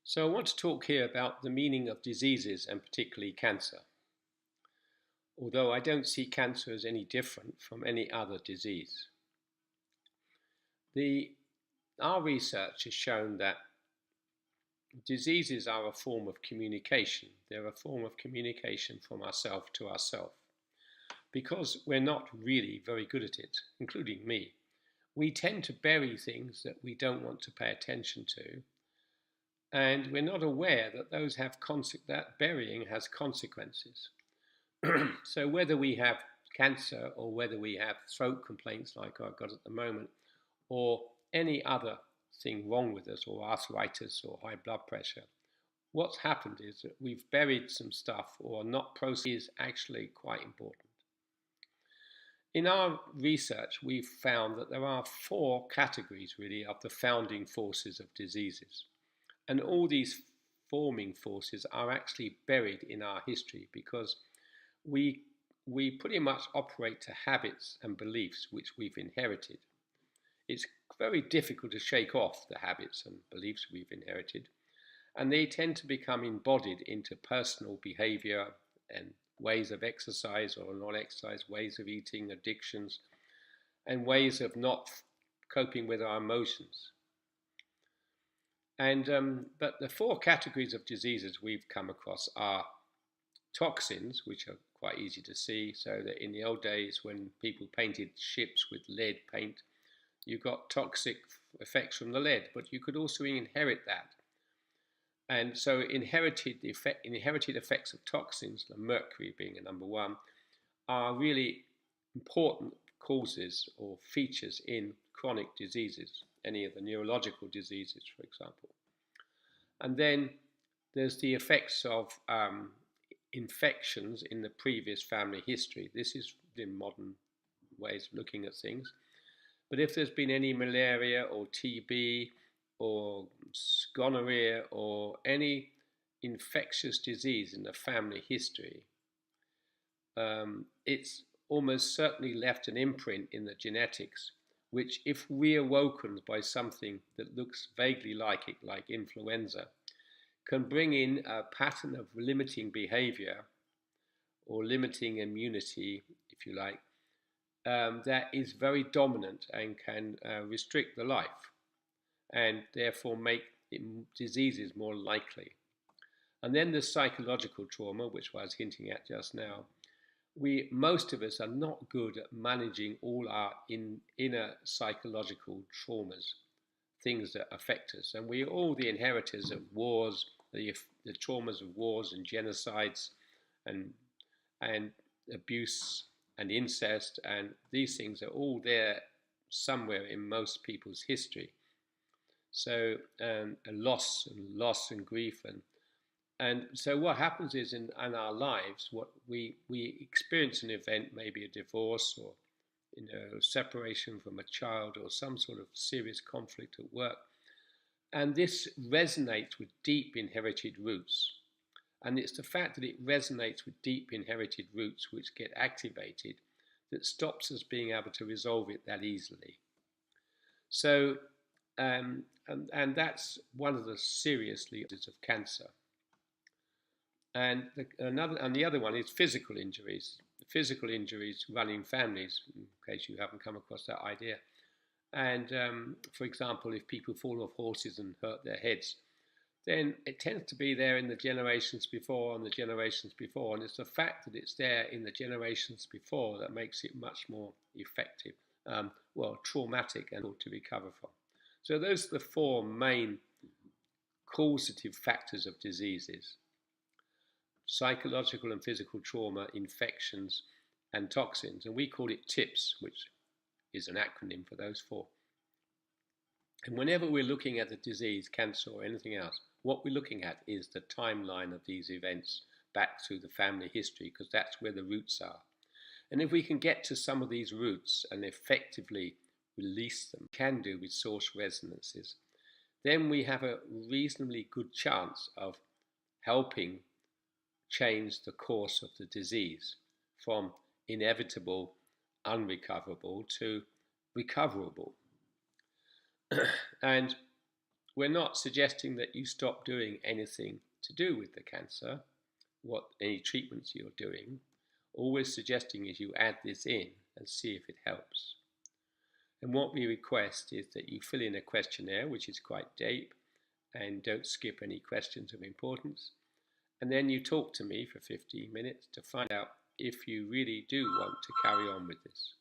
So I want to talk here about the meaning of diseases and particularly cancer, although I don't see cancer as any different from any other disease. Our research has shown that diseases are a form of communication. They're a form of communication from ourselves to ourselves. Because we're not really very good at it, including me, we tend to bury things that we don't want to pay attention to, and we're not aware that that burying has consequences. So whether we have cancer or whether we have throat complaints like I've got at the moment, or any other thing wrong with us, or arthritis or high blood pressure, what's happened is that we've buried some stuff or not processed is actually quite important. In our research, we've found that there are four categories really of the founding forces of diseases. And all these forming forces are actually buried in our history because we pretty much operate to habits and beliefs which we've inherited. It's very difficult to shake off the habits and beliefs we've inherited, and they tend to become embodied into personal behavior and ways of exercise or non-exercise, ways of eating, addictions, and ways of not coping with our emotions. But the four categories of diseases we've come across are toxins, which are quite easy to see. So that in the old days when people painted ships with lead paint, you got toxic effects from the lead, but you could also inherit that. And so inherited effects of toxins, the mercury being a number one, are really important causes or features in chronic diseases, any of the neurological diseases, for example. And then there's the effects of infections in the previous family history. This is the modern ways of looking at things. But if there's been any malaria or TB or gonorrhea or any infectious disease in the family history, it's almost certainly left an imprint in the genetics, which, if reawoken by something that looks vaguely like it, like influenza, can bring in a pattern of limiting behavior or limiting immunity, if you like, that is very dominant and can restrict the life and therefore make diseases more likely. And then the psychological trauma, which I was hinting at just now. Most of us are not good at managing all our inner psychological traumas, things that affect us. And we're all the inheritors of wars, the traumas of wars and genocides and abuse and incest, and these things are all there somewhere in most people's history. So a loss and grief and so what happens is in our lives, what we experience an event, maybe a divorce or separation from a child or some sort of serious conflict at work, and this resonates with deep inherited roots. And it's the fact that it resonates with deep inherited roots which get activated that stops us being able to resolve it that easily. So, and that's one of the serious leaders of cancer. And the other one is physical injuries. Physical injuries run in families, in case you haven't come across that idea. And for example, if people fall off horses and hurt their heads, then it tends to be there in the generations before and the generations before. And it's the fact that it's there in the generations before that makes it much more effective, traumatic and to recover from. So those are the four main causative factors of diseases: psychological and physical trauma, infections, and toxins. And we call it TIPS, which is an acronym for those four. And whenever we're looking at a disease, cancer or anything else, what we're looking at is the timeline of these events back through the family history, because that's where the roots are. And if we can get to some of these roots and effectively release them, can do with source resonances, then we have a reasonably good chance of helping change the course of the disease from inevitable, unrecoverable to recoverable. And we're not suggesting that you stop doing anything to do with the cancer, any treatments you're doing. All we're suggesting is you add this in and see if it helps. And what we request is that you fill in a questionnaire, which is quite deep, and don't skip any questions of importance. And then you talk to me for 15 minutes to find out if you really do want to carry on with this.